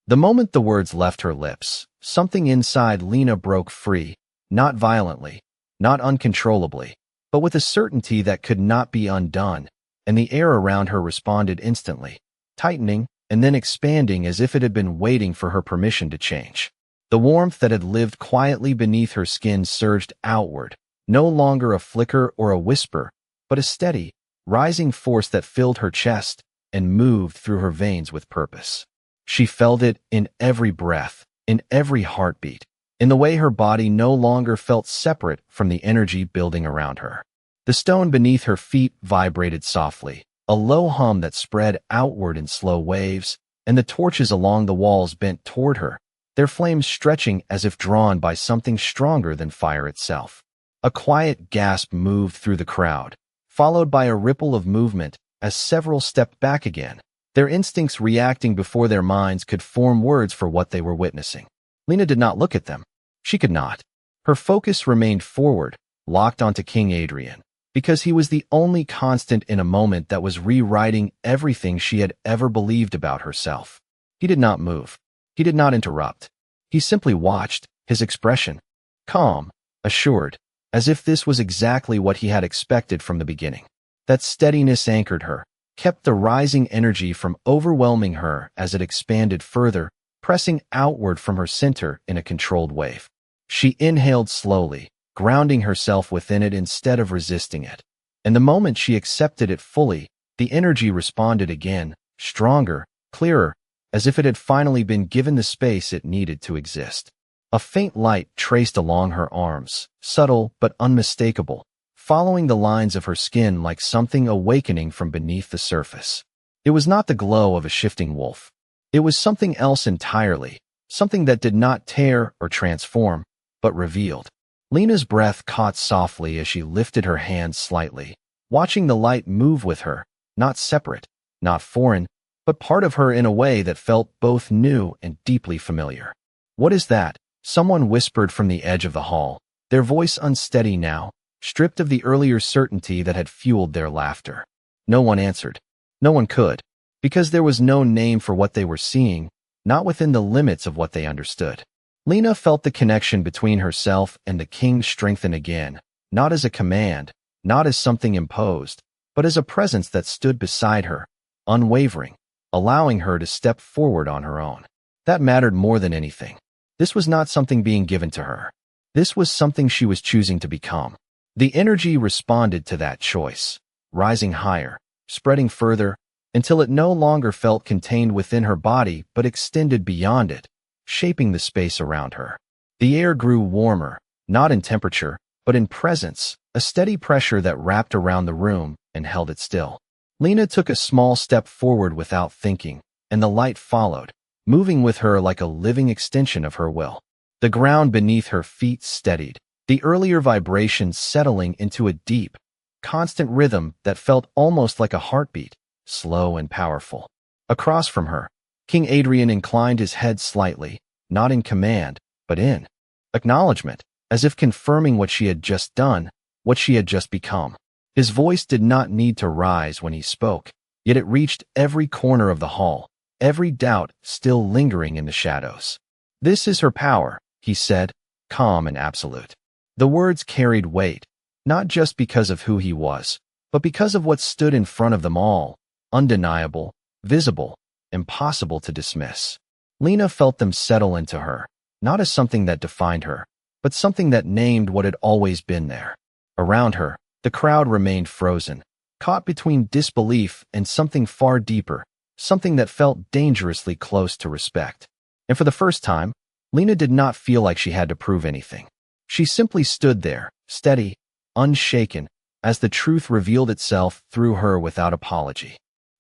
The moment the words left her lips, something inside Lena broke free, not violently, not uncontrollably, but with a certainty that could not be undone, and the air around her responded instantly, tightening and then expanding as if it had been waiting for her permission to change. The warmth that had lived quietly beneath her skin surged outward, no longer a flicker or a whisper, but a steady, rising force that filled her chest and moved through her veins with purpose. She felt it in every breath, in every heartbeat, in the way her body no longer felt separate from the energy building around her. The stone beneath her feet vibrated softly, a low hum that spread outward in slow waves, and the torches along the walls bent toward her, their flames stretching as if drawn by something stronger than fire itself. A quiet gasp moved through the crowd, followed by a ripple of movement as several stepped back again, their instincts reacting before their minds could form words for what they were witnessing. Lena did not look at them. She could not. Her focus remained forward, locked onto King Adrian, because he was the only constant in a moment that was rewriting everything she had ever believed about herself. He did not move. He did not interrupt. He simply watched, his expression calm, assured, as if this was exactly what he had expected from the beginning. That steadiness anchored her, kept the rising energy from overwhelming her as it expanded further, pressing outward from her center in a controlled wave. She inhaled slowly, grounding herself within it instead of resisting it. And the moment she accepted it fully, the energy responded again, stronger, clearer, as if it had finally been given the space it needed to exist. A faint light traced along her arms, subtle but unmistakable, following the lines of her skin like something awakening from beneath the surface. It was not the glow of a shifting wolf. It was something else entirely, something that did not tear or transform, but revealed. Lena's breath caught softly as she lifted her hands slightly, watching the light move with her, not separate, not foreign, but part of her in a way that felt both new and deeply familiar. "What is that?" someone whispered from the edge of the hall, their voice unsteady now, stripped of the earlier certainty that had fueled their laughter. No one answered. No one could. Because there was no name for what they were seeing, not within the limits of what they understood. Lena felt the connection between herself and the king strengthen again, not as a command, not as something imposed, but as a presence that stood beside her, unwavering, allowing her to step forward on her own. That mattered more than anything. This was not something being given to her. This was something she was choosing to become. The energy responded to that choice, rising higher, spreading further, until it no longer felt contained within her body but extended beyond it, shaping the space around her. The air grew warmer, not in temperature, but in presence, a steady pressure that wrapped around the room and held it still. Lena took a small step forward without thinking, and the light followed, moving with her like a living extension of her will. The ground beneath her feet steadied, the earlier vibrations settling into a deep, constant rhythm that felt almost like a heartbeat, slow and powerful. Across from her, King Adrian inclined his head slightly, not in command, but in acknowledgement, as if confirming what she had just done, what she had just become. His voice did not need to rise when he spoke, yet it reached every corner of the hall, every doubt still lingering in the shadows. "This is her power," he said, calm and absolute. The words carried weight, not just because of who he was, but because of what stood in front of them all, undeniable, visible, impossible to dismiss. Lena felt them settle into her, not as something that defined her, but something that named what had always been there. Around her, the crowd remained frozen, caught between disbelief and something far deeper, something that felt dangerously close to respect. And for the first time, Lena did not feel like she had to prove anything. She simply stood there, steady, unshaken, as the truth revealed itself through her without apology.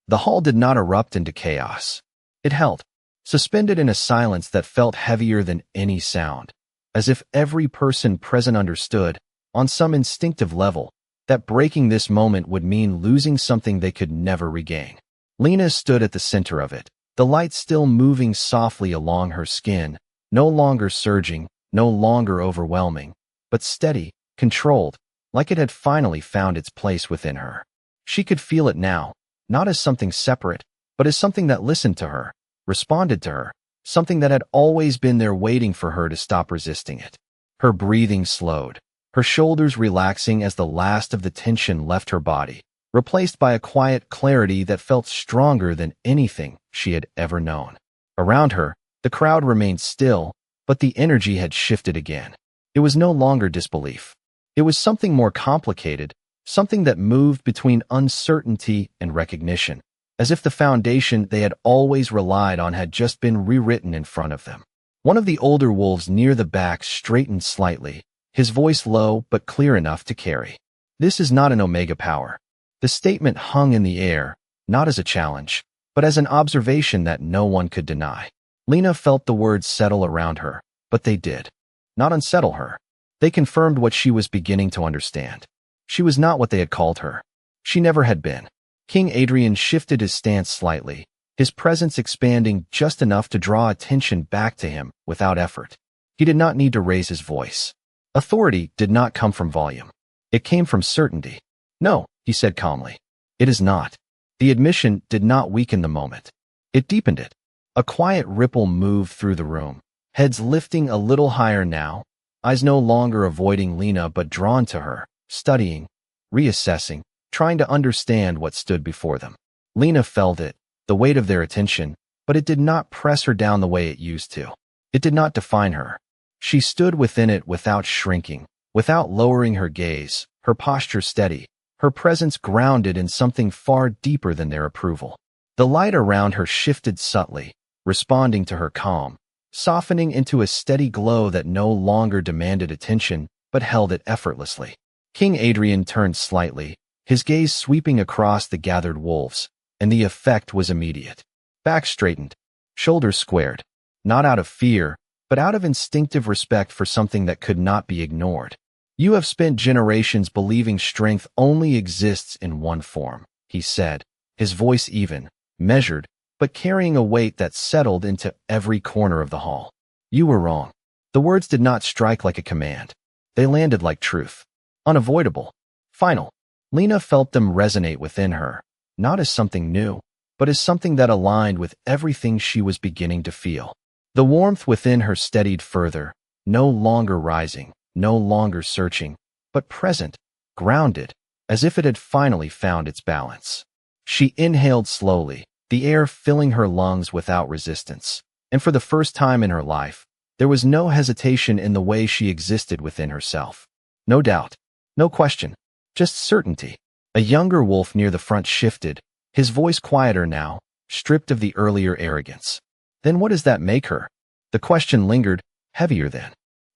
The hall did not erupt into chaos. It held, suspended in a silence that felt heavier than any sound, as if every person present understood, on some instinctive level, that breaking this moment would mean losing something they could never regain. Lena stood at the center of it, the light still moving softly along her skin, no longer surging, no longer overwhelming, but steady, controlled, like it had finally found its place within her. She could feel it now, not as something separate, but as something that listened to her, responded to her, something that had always been there waiting for her to stop resisting it. Her breathing slowed, her shoulders relaxing as the last of the tension left her body, replaced by a quiet clarity that felt stronger than anything she had ever known. Around her, the crowd remained still, but the energy had shifted again. It was no longer disbelief. It was something more complicated, something that moved between uncertainty and recognition, as if the foundation they had always relied on had just been rewritten in front of them. One of the older wolves near the back straightened slightly, his voice low but clear enough to carry. "This is not an Omega power." The statement hung in the air, not as a challenge, but as an observation that no one could deny. Lena felt the words settle around her, but they did not unsettle her. They confirmed what she was beginning to understand. She was not what they had called her. She never had been. King Adrian shifted his stance slightly, his presence expanding just enough to draw attention back to him without effort. He did not need to raise his voice. Authority did not come from volume. It came from certainty. "No," he said calmly. "It is not." The admission did not weaken the moment. It deepened it. A quiet ripple moved through the room, heads lifting a little higher now, eyes no longer avoiding Lena but drawn to her, studying, reassessing, trying to understand what stood before them. Lena felt it, the weight of their attention, but it did not press her down the way it used to. It did not define her. She stood within it without shrinking, without lowering her gaze, her posture steady, her presence grounded in something far deeper than their approval. The light around her shifted subtly, responding to her calm, softening into a steady glow that no longer demanded attention but held it effortlessly. King Adrian turned slightly, his gaze sweeping across the gathered wolves, and the effect was immediate. Back straightened, shoulders squared, not out of fear, but out of instinctive respect for something that could not be ignored. "You have spent generations believing strength only exists in one form," he said, his voice even, measured, but carrying a weight that settled into every corner of the hall. "You were wrong." The words did not strike like a command. They landed like truth. Unavoidable. Final. Lena felt them resonate within her, not as something new, but as something that aligned with everything she was beginning to feel. The warmth within her steadied further, no longer rising, no longer searching, but present, grounded, as if it had finally found its balance. She inhaled slowly, the air filling her lungs without resistance, and for the first time in her life, there was no hesitation in the way she existed within herself. No doubt, no question, just certainty. A younger wolf near the front shifted, his voice quieter now, stripped of the earlier arrogance. Then what does that make her? The question lingered, heavier than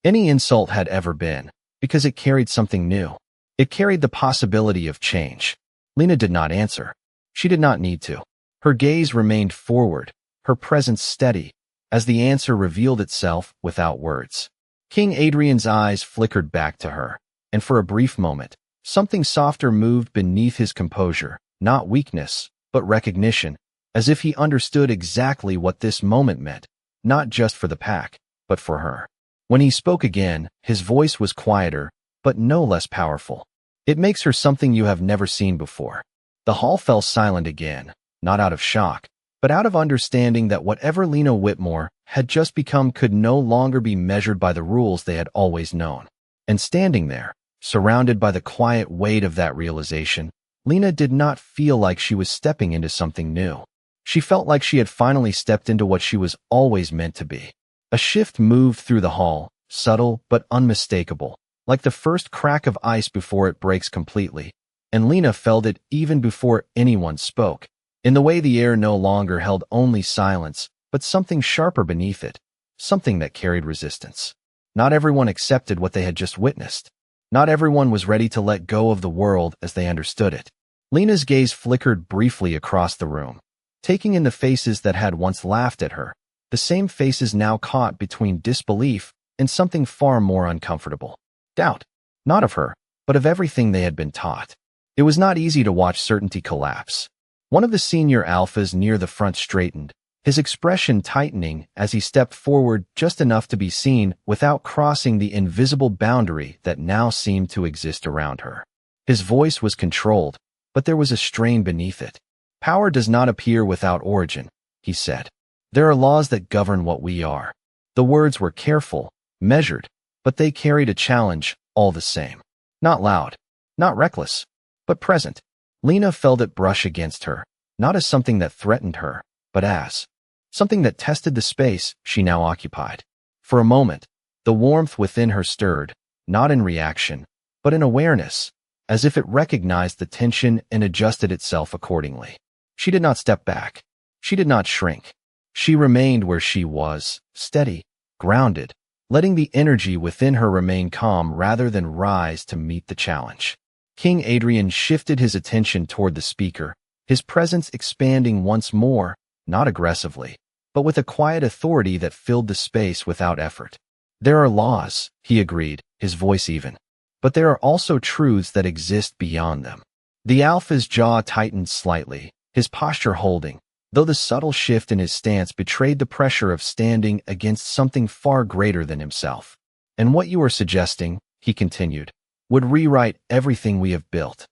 any insult had ever been, because it carried something new. It carried the possibility of change. Lena did not answer. She did not need to. Her gaze remained forward, her presence steady, as the answer revealed itself without words. King Adrian's eyes flickered back to her, and for a brief moment, something softer moved beneath his composure, not weakness, but recognition, as if he understood exactly what this moment meant, not just for the pack, but for her. When he spoke again, his voice was quieter, but no less powerful. It makes her something you have never seen before. The hall fell silent again, not out of shock, but out of understanding that whatever Lena Whitmore had just become could no longer be measured by the rules they had always known. And standing there, surrounded by the quiet weight of that realization, Lena did not feel like she was stepping into something new. She felt like she had finally stepped into what she was always meant to be. A shift moved through the hall, subtle but unmistakable, like the first crack of ice before it breaks completely, and Lena felt it even before anyone spoke, in the way the air no longer held only silence, but something sharper beneath it, something that carried resistance. Not everyone accepted what they had just witnessed. Not everyone was ready to let go of the world as they understood it. Lena's gaze flickered briefly across the room, taking in the faces that had once laughed at her, the same faces now caught between disbelief and something far more uncomfortable. Doubt, not of her, but of everything they had been taught. It was not easy to watch certainty collapse. One of the senior alphas near the front straightened, his expression tightening as he stepped forward just enough to be seen without crossing the invisible boundary that now seemed to exist around her. His voice was controlled, but there was a strain beneath it. Power does not appear without origin, he said. There are laws that govern what we are. The words were careful, measured, but they carried a challenge all the same. Not loud, not reckless, but present. Lena felt it brush against her, not as something that threatened her, but as something that tested the space she now occupied. For a moment, the warmth within her stirred, not in reaction, but in awareness, as if it recognized the tension and adjusted itself accordingly. She did not step back. She did not shrink. She remained where she was, steady, grounded, letting the energy within her remain calm rather than rise to meet the challenge. King Adrian shifted his attention toward the speaker, his presence expanding once more, not aggressively, but with a quiet authority that filled the space without effort. There are laws, he agreed, his voice even, but there are also truths that exist beyond them. The alpha's jaw tightened slightly, his posture holding, though the subtle shift in his stance betrayed the pressure of standing against something far greater than himself. And what you are suggesting, he continued, would rewrite everything we have built.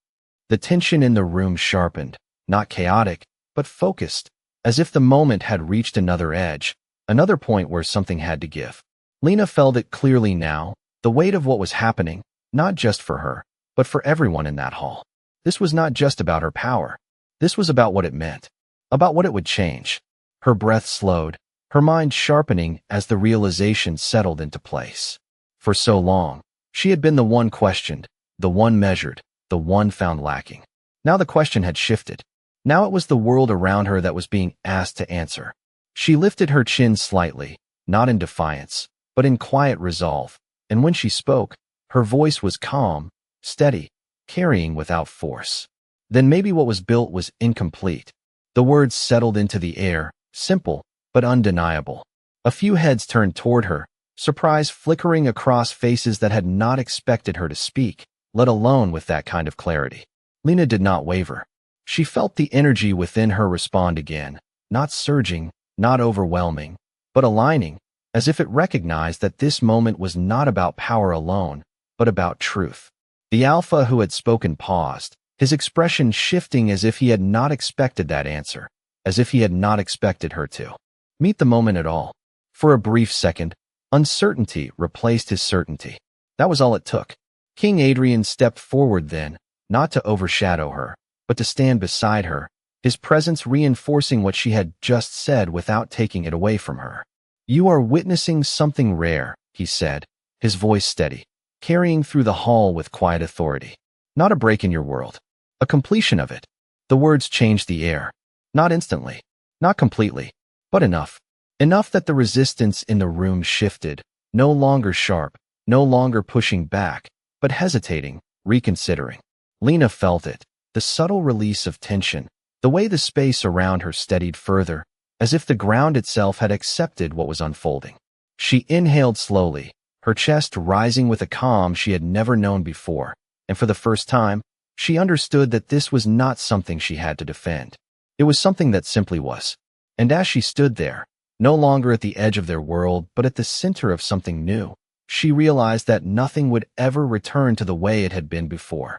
The tension in the room sharpened, not chaotic, but focused, as if the moment had reached another edge, another point where something had to give. Lena felt it clearly now, the weight of what was happening, not just for her, but for everyone in that hall. This was not just about her power. This was about what it meant, about what it would change. Her breath slowed, her mind sharpening as the realization settled into place. For so long, she had been the one questioned, the one measured, the one found lacking. Now the question had shifted. Now it was the world around her that was being asked to answer. She lifted her chin slightly, not in defiance, but in quiet resolve, and when she spoke, her voice was calm, steady, carrying without force. Then maybe what was built was incomplete. The words settled into the air, simple, but undeniable. A few heads turned toward her, surprise flickering across faces that had not expected her to speak, let alone with that kind of clarity. Lena did not waver. She felt the energy within her respond again, not surging, not overwhelming, but aligning, as if it recognized that this moment was not about power alone, but about truth. The alpha who had spoken paused, his expression shifting as if he had not expected that answer, as if he had not expected her to meet the moment at all. For a brief second, uncertainty replaced his certainty. That was all it took. King Adrian stepped forward then, not to overshadow her, but to stand beside her, his presence reinforcing what she had just said without taking it away from her. "You are witnessing something rare," he said, his voice steady, carrying through the hall with quiet authority. "Not a break in your world, a completion of it." The words changed the air. Not instantly, not completely, but enough. Enough that the resistance in the room shifted, no longer sharp, no longer pushing back, but hesitating, reconsidering. Lena felt it, the subtle release of tension, the way the space around her steadied further, as if the ground itself had accepted what was unfolding. She inhaled slowly, her chest rising with a calm she had never known before, and for the first time, she understood that this was not something she had to defend. It was something that simply was. And as she stood there, no longer at the edge of their world, but at the center of something new, she realized that nothing would ever return to the way it had been before.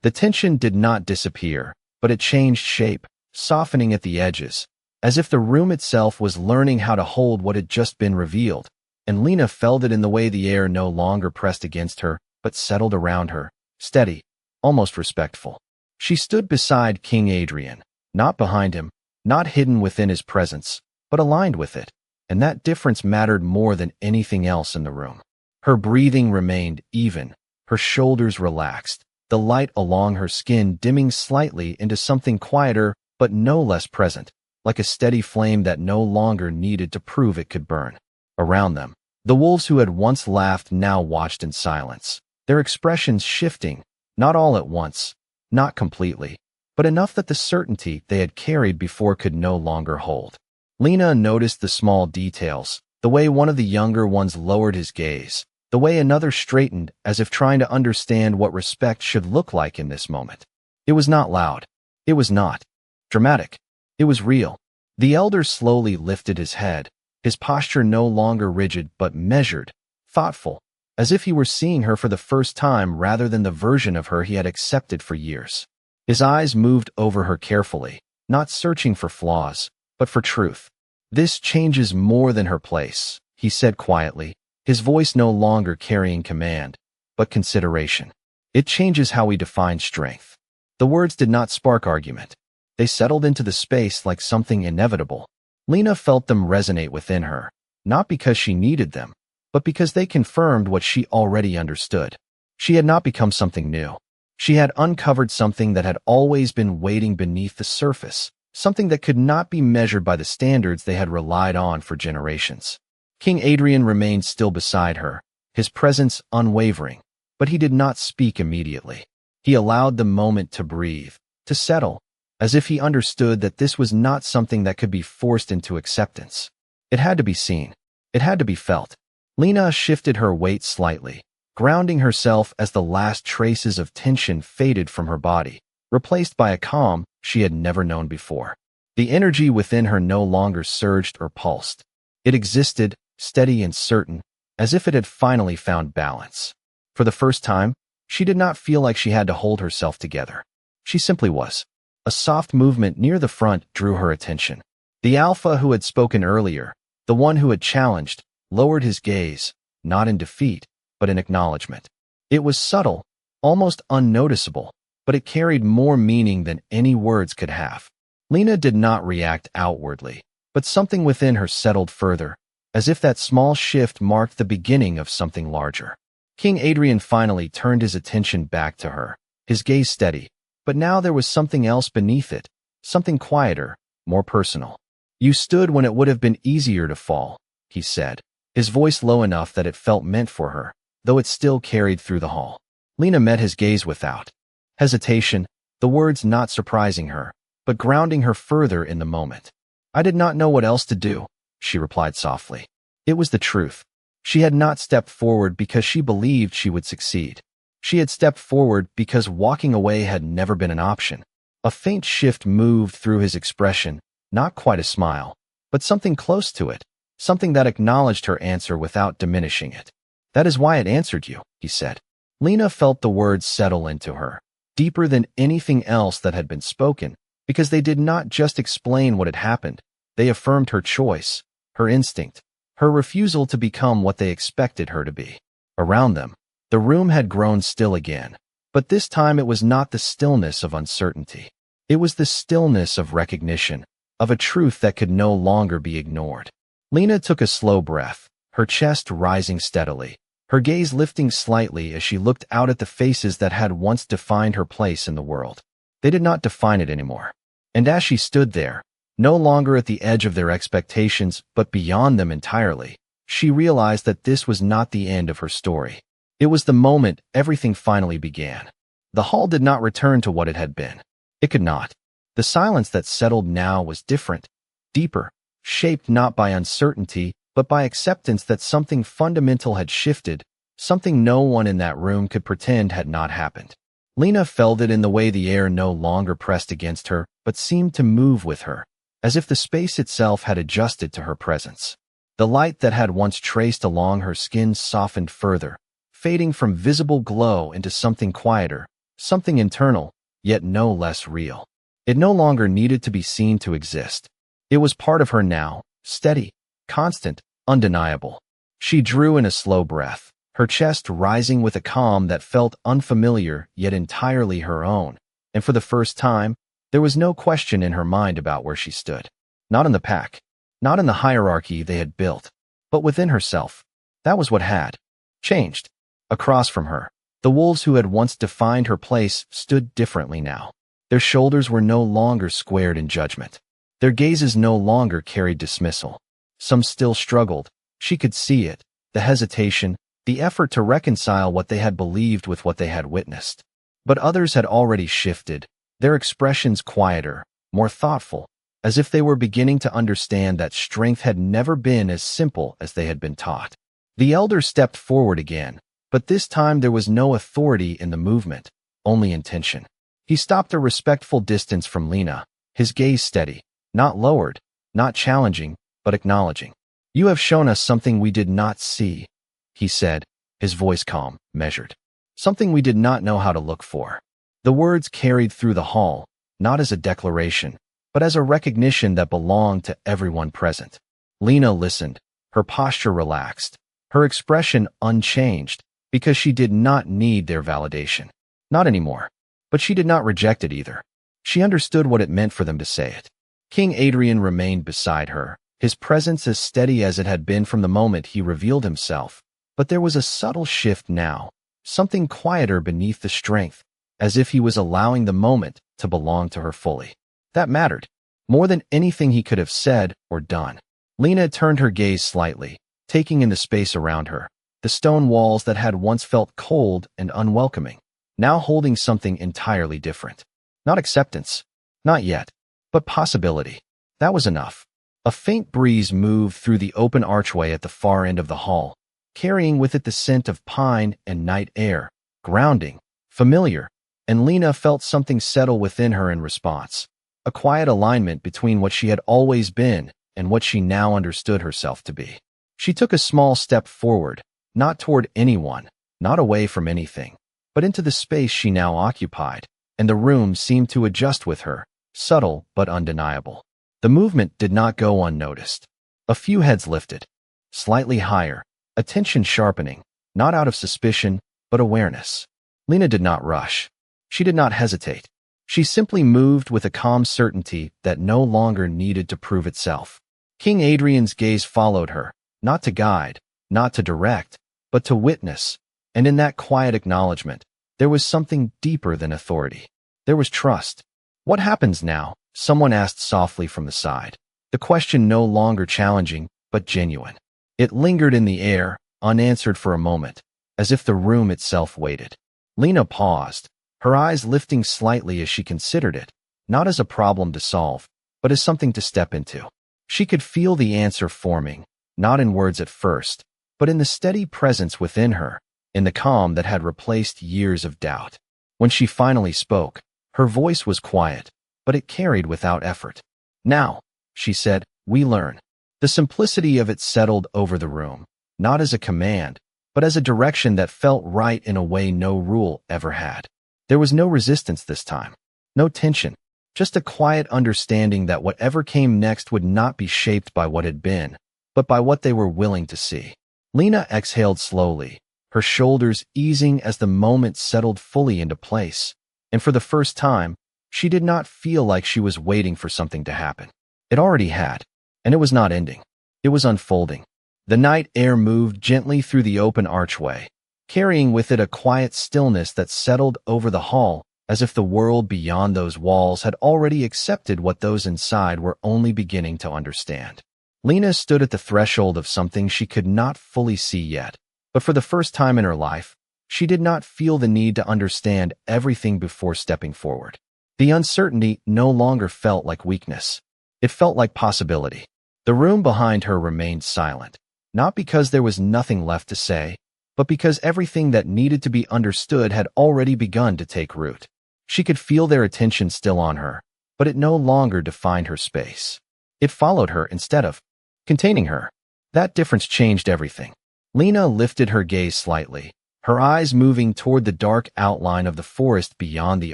The tension did not disappear, but it changed shape, softening at the edges, as if the room itself was learning how to hold what had just been revealed, and Lena felt it in the way the air no longer pressed against her, but settled around her, steady, almost respectful. She stood beside King Adrian, not behind him, not hidden within his presence, but aligned with it, and that difference mattered more than anything else in the room. Her breathing remained even, her shoulders relaxed, the light along her skin dimming slightly into something quieter but no less present, like a steady flame that no longer needed to prove it could burn. Around them, the wolves who had once laughed now watched in silence, their expressions shifting, not all at once, not completely, but enough that the certainty they had carried before could no longer hold. Lena noticed the small details, the way one of the younger ones lowered his gaze, the way another straightened as if trying to understand what respect should look like in this moment. It was not loud. It was not dramatic. It was real. The elder slowly lifted his head, his posture no longer rigid but measured, thoughtful, as if he were seeing her for the first time rather than the version of her he had accepted for years. His eyes moved over her carefully, not searching for flaws, but for truth. "This changes more than her place," he said quietly, his voice no longer carrying command, but consideration. "It changes how we define strength." The words did not spark argument. They settled into the space like something inevitable. Lena felt them resonate within her, not because she needed them, but because they confirmed what she already understood. She had not become something new. She had uncovered something that had always been waiting beneath the surface, something that could not be measured by the standards they had relied on for generations. King Adrian remained still beside her, his presence unwavering, but he did not speak immediately. He allowed the moment to breathe, to settle, as if he understood that this was not something that could be forced into acceptance. It had to be seen. It had to be felt. Lena shifted her weight slightly, grounding herself as the last traces of tension faded from her body, replaced by a calm she had never known before. The energy within her no longer surged or pulsed. It existed, steady and certain, as if it had finally found balance. For the first time, she did not feel like she had to hold herself together. She simply was. A soft movement near the front drew her attention. The alpha who had spoken earlier, the one who had challenged, lowered his gaze, not in defeat, but in acknowledgement. It was subtle, almost unnoticeable, but it carried more meaning than any words could have. Lena did not react outwardly, but something within her settled further, as if that small shift marked the beginning of something larger. King Adrian finally turned his attention back to her, his gaze steady, but now there was something else beneath it, something quieter, more personal. "You stood when it would have been easier to fall," he said, his voice low enough that it felt meant for her, though it still carried through the hall. Lena met his gaze without hesitation, the words not surprising her, but grounding her further in the moment. "I did not know what else to do," she replied softly. It was the truth. She had not stepped forward because she believed she would succeed. She had stepped forward because walking away had never been an option. A faint shift moved through his expression, not quite a smile, but something close to it, something that acknowledged her answer without diminishing it. "That is why it answered you," he said. Lena felt the words settle into her, deeper than anything else that had been spoken, because they did not just explain what had happened, they affirmed her choice, her instinct, her refusal to become what they expected her to be. Around them, the room had grown still again, but this time it was not the stillness of uncertainty. It was the stillness of recognition, of a truth that could no longer be ignored. Lena took a slow breath, her chest rising steadily, her gaze lifting slightly as she looked out at the faces that had once defined her place in the world. They did not define it anymore. And as she stood there, no longer at the edge of their expectations but beyond them entirely, she realized that this was not the end of her story. It was the moment everything finally began. The hall did not return to what it had been. It could not. The silence that settled now was different, deeper, shaped not by uncertainty, but by acceptance that something fundamental had shifted, something no one in that room could pretend had not happened. Lena felt it in the way the air no longer pressed against her, but seemed to move with her, as if the space itself had adjusted to her presence. The light that had once traced along her skin softened further, fading from visible glow into something quieter, something internal, yet no less real. It no longer needed to be seen to exist. It was part of her now, steady, constant, undeniable. She drew in a slow breath, her chest rising with a calm that felt unfamiliar yet entirely her own, and for the first time, there was no question in her mind about where she stood. Not in the pack, not in the hierarchy they had built, but within herself. That was what had changed. Across from her, the wolves who had once defined her place stood differently now. Their shoulders were no longer squared in judgment. Their gazes no longer carried dismissal. Some still struggled. She could see it, the hesitation, the effort to reconcile what they had believed with what they had witnessed. But others had already shifted, their expressions quieter, more thoughtful, as if they were beginning to understand that strength had never been as simple as they had been taught. The elder stepped forward again, but this time there was no authority in the movement, only intention. He stopped a respectful distance from Lena, his gaze steady, not lowered, not challenging, but acknowledging. "You have shown us something we did not see," he said, his voice calm, measured. "Something we did not know how to look for." The words carried through the hall, not as a declaration, but as a recognition that belonged to everyone present. Lena listened, her posture relaxed, her expression unchanged, because she did not need their validation. Not anymore. But she did not reject it either. She understood what it meant for them to say it. King Adrian remained beside her, his presence as steady as it had been from the moment he revealed himself. But there was a subtle shift now, something quieter beneath the strength, as if he was allowing the moment to belong to her fully. That mattered, more than anything he could have said or done. Lena turned her gaze slightly, taking in the space around her, the stone walls that had once felt cold and unwelcoming, now holding something entirely different. Not acceptance, not yet, but possibility. That was enough. A faint breeze moved through the open archway at the far end of the hall, carrying with it the scent of pine and night air, grounding, familiar, and Lena felt something settle within her in response, a quiet alignment between what she had always been and what she now understood herself to be. She took a small step forward, not toward anyone, not away from anything, but into the space she now occupied, and the room seemed to adjust with her, subtle but undeniable. The movement did not go unnoticed. A few heads lifted, slightly higher, attention sharpening, not out of suspicion, but awareness. Lena did not rush. She did not hesitate. She simply moved with a calm certainty that no longer needed to prove itself. King Adrian's gaze followed her, not to guide, not to direct, but to witness, and in that quiet acknowledgement, there was something deeper than authority. There was trust. "What happens now?" someone asked softly from the side, the question no longer challenging, but genuine. It lingered in the air, unanswered for a moment, as if the room itself waited. Lena paused, her eyes lifting slightly as she considered it, not as a problem to solve, but as something to step into. She could feel the answer forming, not in words at first, but in the steady presence within her, in the calm that had replaced years of doubt. When she finally spoke, her voice was quiet, but it carried without effort. "Now," she said, "we learn." The simplicity of it settled over the room, not as a command, but as a direction that felt right in a way no rule ever had. There was no resistance this time. No tension. Just a quiet understanding that whatever came next would not be shaped by what had been, but by what they were willing to see. Lena exhaled slowly, her shoulders easing as the moment settled fully into place. And for the first time, she did not feel like she was waiting for something to happen. It already had, and it was not ending. It was unfolding. The night air moved gently through the open archway, carrying with it a quiet stillness that settled over the hall, as if the world beyond those walls had already accepted what those inside were only beginning to understand. Lena stood at the threshold of something she could not fully see yet, but for the first time in her life, she did not feel the need to understand everything before stepping forward. The uncertainty no longer felt like weakness. It felt like possibility. The room behind her remained silent, not because there was nothing left to say, but because everything that needed to be understood had already begun to take root. She could feel their attention still on her, but it no longer defined her space. It followed her instead of containing her. That difference changed everything. Lena lifted her gaze slightly, her eyes moving toward the dark outline of the forest beyond the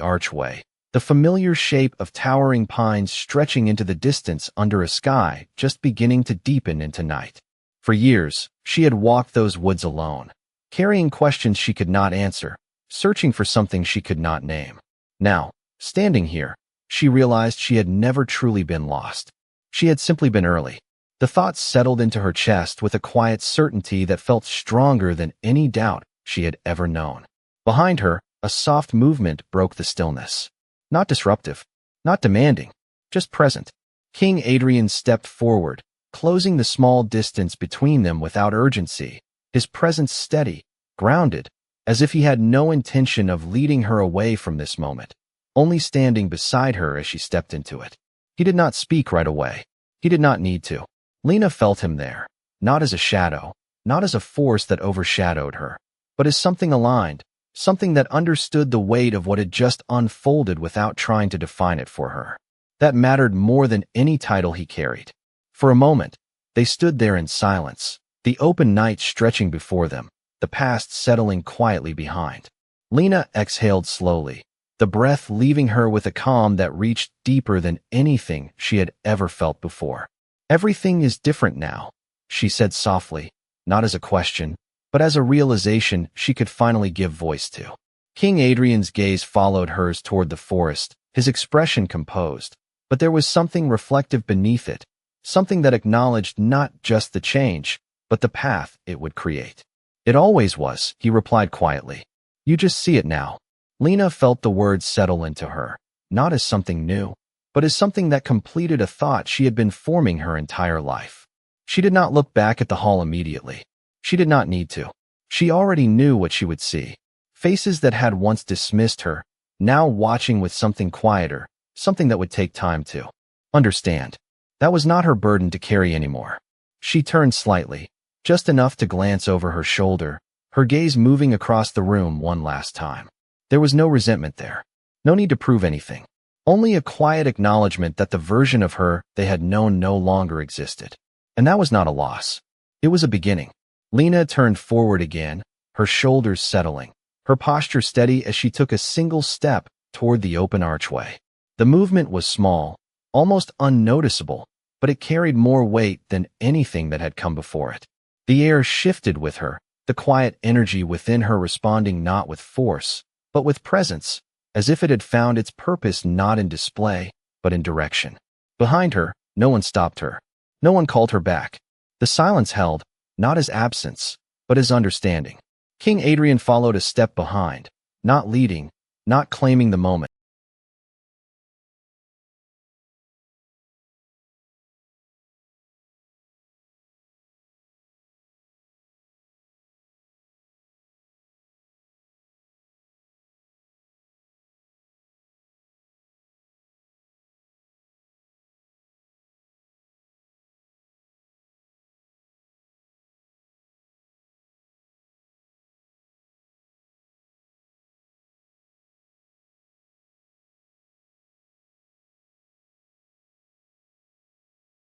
archway, the familiar shape of towering pines stretching into the distance under a sky just beginning to deepen into night. For years, she had walked those woods alone, carrying questions she could not answer, searching for something she could not name. Now, standing here, she realized she had never truly been lost. She had simply been early. The thoughts settled into her chest with a quiet certainty that felt stronger than any doubt she had ever known. Behind her, a soft movement broke the stillness. Not disruptive, not demanding, just present. King Adrian stepped forward, closing the small distance between them without urgency, his presence steady, grounded, as if he had no intention of leading her away from this moment, only standing beside her as she stepped into it. He did not speak right away. He did not need to. Lena felt him there, not as a shadow, not as a force that overshadowed her, but as something aligned, something that understood the weight of what had just unfolded without trying to define it for her. That mattered more than any title he carried. For a moment, they stood there in silence, the open night stretching before them, the past settling quietly behind. Lena exhaled slowly, the breath leaving her with a calm that reached deeper than anything she had ever felt before. "Everything is different now," she said softly, not as a question, but as a realization she could finally give voice to. King Adrian's gaze followed hers toward the forest, his expression composed, but there was something reflective beneath it, something that acknowledged not just the change, but the path it would create. "It always was," he replied quietly. "You just see it now." Lena felt the words settle into her, not as something new, but as something that completed a thought she had been forming her entire life. She did not look back at the hall immediately. She did not need to. She already knew what she would see. Faces that had once dismissed her, now watching with something quieter, something that would take time to understand. That was not her burden to carry anymore. She turned slightly, just enough to glance over her shoulder, her gaze moving across the room one last time. There was no resentment there. No need to prove anything. Only a quiet acknowledgement that the version of her they had known no longer existed. And that was not a loss. It was a beginning. Lena turned forward again, her shoulders settling, her posture steady as she took a single step toward the open archway. The movement was small, almost unnoticeable, but it carried more weight than anything that had come before it. The air shifted with her, the quiet energy within her responding not with force, but with presence, as if it had found its purpose not in display, but in direction. Behind her, no one stopped her. No one called her back. The silence held, not as absence, but as understanding. King Adrian followed a step behind, not leading, not claiming the moment,